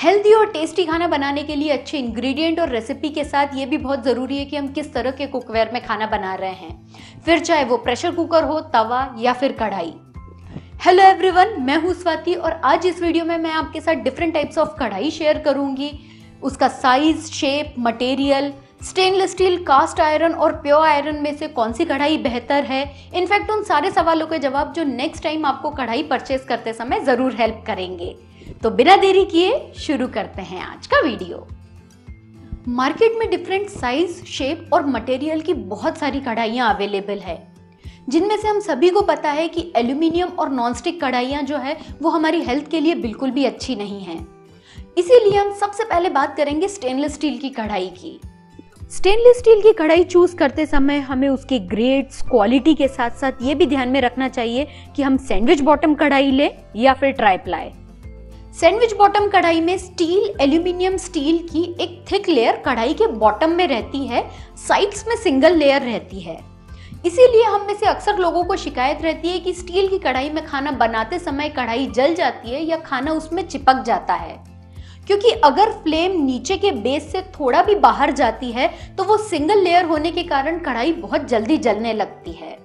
Healthy और tasty खाना बनाने के लिए अच्छे इंग्रेडिएंट और रेसिपी के साथ ये भी बहुत ज़रूरी है कि हम किस तरह के कुकवेयर में खाना बना रहे हैं, फिर चाहे वो प्रेशर कुकर हो, तवा या फिर कढ़ाई। हेलो एवरीवन, मैं हूँ स्वाति और आज इस वीडियो में मैं आपके साथ different types of kadhai share करूंगी। उसका size, shape, material, stainless steel, cast iron और प्योर आयरन में से कौन सी कढ़ाई बेहतर है। इनफैक्ट उन सारे सवालों के जवाब जो नेक्स्ट टाइम आपको कढ़ाई परचेस करते समय ज़रूर हेल्प करेंगे। तो बिना देरी किए शुरू करते हैं आज का वीडियो। मार्केट में डिफरेंट साइज, शेप और मटेरियल की बहुत सारी कढ़ाइयाँ अवेलेबल है, जिनमें से हम सभी को पता है कि एल्यूमिनियम और नॉनस्टिक कढ़ाइयाँ जो है वो हमारी हेल्थ के लिए बिल्कुल भी अच्छी नहीं हैं। इसीलिए हम सबसे पहले बात करेंगे स्टेनलेस स्टील की कढ़ाई की। स्टेनलेस स्टील की कढ़ाई चूज करते समय हमें उसके ग्रेड्स, क्वालिटी के साथ साथ ये भी ध्यान में रखना चाहिए कि हम सैंडविच बॉटम कढ़ाई लें या फिर ट्राइप्लाई। सैंडविच बॉटम कढ़ाई में स्टील, एल्यूमिनियम स्टील की एक थिक लेयर कढ़ाई के बॉटम में रहती है, साइड्स में सिंगल लेयर रहती है। इसीलिए हम में से अक्सर लोगों को शिकायत रहती है कि स्टील की कढ़ाई में खाना बनाते समय कढ़ाई जल जाती है या खाना उसमें चिपक जाता है, क्योंकि अगर फ्लेम नीचे के बेस से थोड़ा भी बाहर जाती है तो वो सिंगल लेयर होने के कारण कढ़ाई बहुत जल्दी जलने लगती है।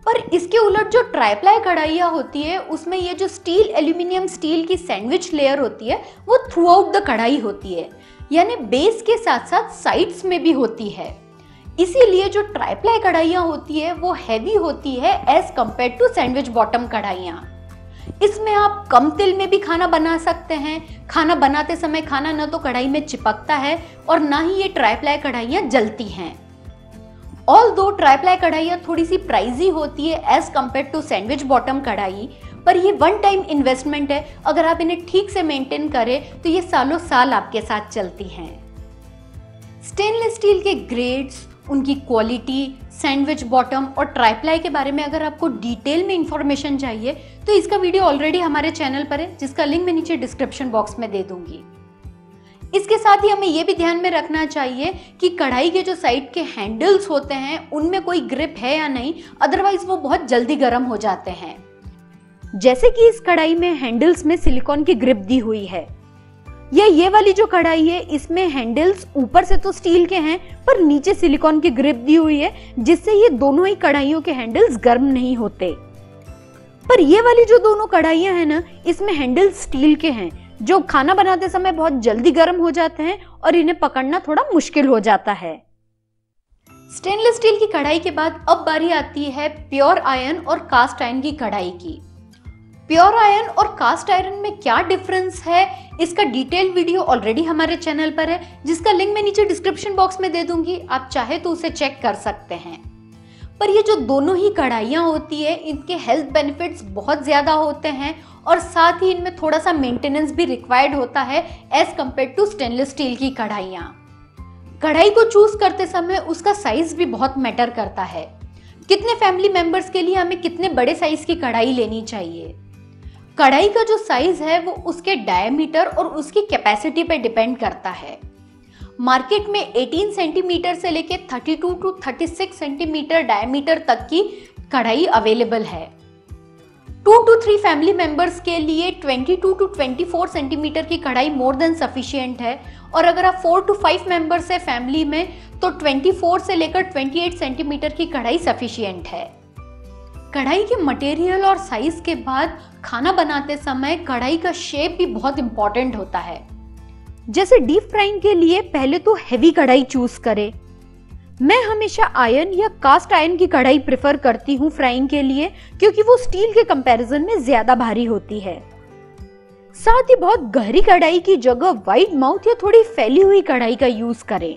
पर इसके उलट जो ट्राइप्लाई कढ़ाइयाँ होती है उसमें ये जो स्टील, एल्यूमिनियम स्टील की सैंडविच लेयर होती है वो थ्रू आउट द कढ़ाई होती है, यानी बेस के साथ साथ साइड्स में भी होती है। इसीलिए जो ट्राइप्लाई कढ़ाइयाँ होती है वो हैवी होती है as compare to sandwich bottom कढ़ाइयाँ। इसमें आप कम तेल में भी खाना बना सकते हैं। खाना बनाते समय खाना न तो कढ़ाई में चिपकता है और ना ही ये ट्राइप्लाई कढ़ाइयाँ जलती हैं। ऑल्दो ट्राइप्लाई कढ़ाइयाँ थोड़ी सी प्राइजी होती है as compare to sandwich bottom kadhai, पर ये वन टाइम इन्वेस्टमेंट है। अगर आप इन्हें ठीक से मेंटेन करें तो ये सालों साल आपके साथ चलती हैं। स्टेनलेस स्टील के ग्रेड्स, उनकी क्वालिटी, सैंडविच बॉटम और ट्राइप्लाई के बारे में अगर आपको डिटेल में इंफॉर्मेशन चाहिए तो इसका वीडियो ऑलरेडी हमारे चैनल पर है, जिसका लिंक मैं नीचे डिस्क्रिप्शन बॉक्स में दे दूंगी। इसके साथ ही हमें यह भी ध्यान में रखना चाहिए कि कढ़ाई के जो साइड के हैंडल्स होते हैं उनमें कोई ग्रिप है या नहीं, अदरवाइज वो बहुत जल्दी गर्म हो जाते हैं। जैसे कि इस कढ़ाई में हैंडल्स में सिलिकॉन की ग्रिप दी हुई है, या ये वाली जो कढ़ाई है इसमें हैंडल्स ऊपर से तो स्टील के हैं पर नीचे सिलिकॉन की ग्रिप दी हुई है, जिससे ये दोनों ही कढ़ाइयों के हैंडल्स गर्म नहीं होते। पर ये वाली जो दोनों कढ़ाइयां हैं ना, इसमें हैंडल्स स्टील के हैं जो खाना बनाते समय बहुत जल्दी गर्म हो जाते हैं और इन्हें पकड़ना थोड़ा मुश्किल हो जाता है। स्टेनलेस स्टील की कढ़ाई के बाद अब बारी आती है प्योर आयरन और कास्ट आयरन की कढ़ाई की। प्योर आयरन और कास्ट आयरन में क्या डिफरेंस है, इसका डिटेल वीडियो ऑलरेडी हमारे चैनल पर है, जिसका लिंक मैं नीचे डिस्क्रिप्शन बॉक्स में दे दूंगी। आप चाहे तो उसे चेक कर सकते हैं। पर ये जो दोनों ही कढ़ाइयाँ होती है इनके हेल्थ बेनिफिट्स बहुत ज़्यादा होते हैं और साथ ही इनमें थोड़ा सा मेंटेनेंस भी रिक्वायर्ड होता है as compare to stainless steel की कढ़ाइयाँ। कढ़ाई को चूज करते समय उसका साइज भी बहुत मैटर करता है। कितने फैमिली मेंबर्स के लिए हमें कितने बड़े साइज की कढ़ाई लेनी चाहिए। कढ़ाई का जो साइज है वो उसके डायमीटर और उसकी कैपेसिटी पे डिपेंड करता है। मार्केट में 18 सेंटीमीटर से लेके 32 टू 36 सेंटीमीटर डायमीटर तक की कढ़ाई अवेलेबल है। 2 to 3 फैमिली मेंबर्स के लिए 22 टू 24 सेंटीमीटर की कढ़ाई मोर देन सफिशिएंट है, और अगर आप 4 to 5 मेंबर्स है फैमिली में तो 24 से लेकर 28 सेंटीमीटर की कढ़ाई सफिशिएंट है। कढ़ाई के मटेरियल और साइज के बाद खाना बनाते समय कढ़ाई का शेप भी बहुत इंपॉर्टेंट होता है। जैसे डीप फ्राइंग के लिए पहले तो हैवी कढ़ाई चूज करें। मैं हमेशा आयरन या कास्ट आयरन की कढ़ाई प्रेफर करती हूँ फ्राइंग के लिए, क्योंकि वो स्टील के कंपैरिजन में ज्यादा भारी होती है। साथ ही बहुत गहरी कढ़ाई की जगह वाइड माउथ या थोड़ी फैली हुई कढ़ाई का यूज करें।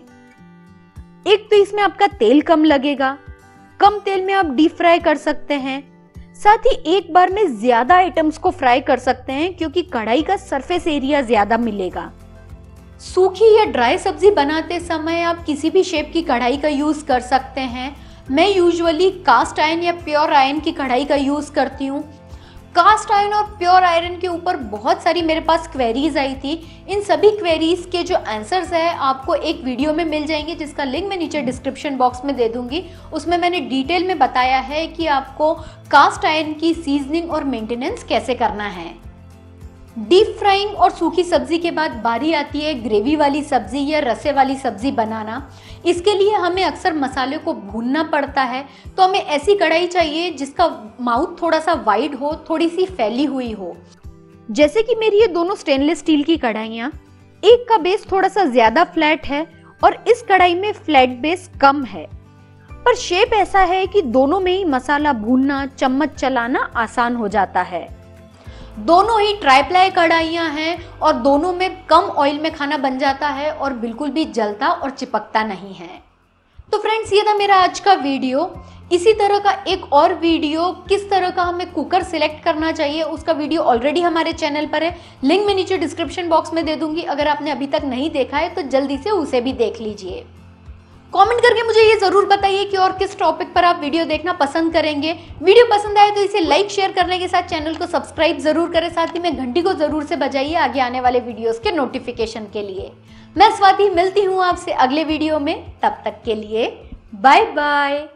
एक तो इसमें आपका तेल कम लगेगा, कम तेल में आप डीप फ्राई कर सकते हैं। साथ ही एक बार में ज्यादा आइटम्स को फ्राई कर सकते हैं क्योंकि कढ़ाई का सरफेस एरिया ज्यादा मिलेगा। सूखी या ड्राई सब्जी बनाते समय आप किसी भी शेप की कढ़ाई का यूज कर सकते हैं। मैं यूजुअली कास्ट आयरन या प्योर आयरन की कढ़ाई का यूज करती हूँ। कास्ट आयरन और प्योर आयरन के ऊपर बहुत सारी मेरे पास क्वेरीज आई थी। इन सभी क्वेरीज के जो आंसर्स है आपको एक वीडियो में मिल जाएंगे, जिसका लिंक मैं नीचे डिस्क्रिप्शन बॉक्स में दे दूंगी। उसमें मैंने डिटेल में बताया है कि आपको कास्ट आयरन की सीजनिंग और मेंटेनेंस कैसे करना है। डीप फ्राइंग और सूखी सब्जी के बाद बारी आती है ग्रेवी वाली सब्जी या रसे वाली सब्जी बनाना। इसके लिए हमें अक्सर मसाले को भूनना पड़ता है, तो हमें ऐसी कढ़ाई चाहिए जिसका माउथ थोड़ा सा वाइड हो, थोड़ी सी फैली हुई हो। जैसे कि मेरी ये दोनों स्टेनलेस स्टील की कढ़ाइयाँ, एक का बेस थोड़ा सा ज्यादा फ्लैट है और इस कढ़ाई में फ्लैट बेस कम है, पर शेप ऐसा है कि दोनों में ही मसाला भूनना, चम्मच चलाना आसान हो जाता है। दोनों ही ट्राईप्लाई कढ़ाइयाँ हैं और दोनों में कम ऑयल में खाना बन जाता है और बिल्कुल भी जलता और चिपकता नहीं है। तो फ्रेंड्स, ये था मेरा आज का वीडियो। इसी तरह का एक और वीडियो, किस तरह का हमें कुकर सिलेक्ट करना चाहिए, उसका वीडियो ऑलरेडी हमारे चैनल पर है। लिंक मैं नीचे डिस्क्रिप्शन बॉक्स में दे दूंगी। अगर आपने अभी तक नहीं देखा है तो जल्दी से उसे भी देख लीजिए। कमेंट करके मुझे ये जरूर बताइए कि और किस टॉपिक पर आप वीडियो देखना पसंद करेंगे। वीडियो पसंद आए तो इसे लाइक शेयर करने के साथ चैनल को सब्सक्राइब जरूर करें, साथ ही में घंटी को जरूर से बजाइए आगे आने वाले वीडियोस के नोटिफिकेशन के लिए। मैं स्वाति मिलती हूँ आपसे अगले वीडियो में, तब तक के लिए बाय बाय।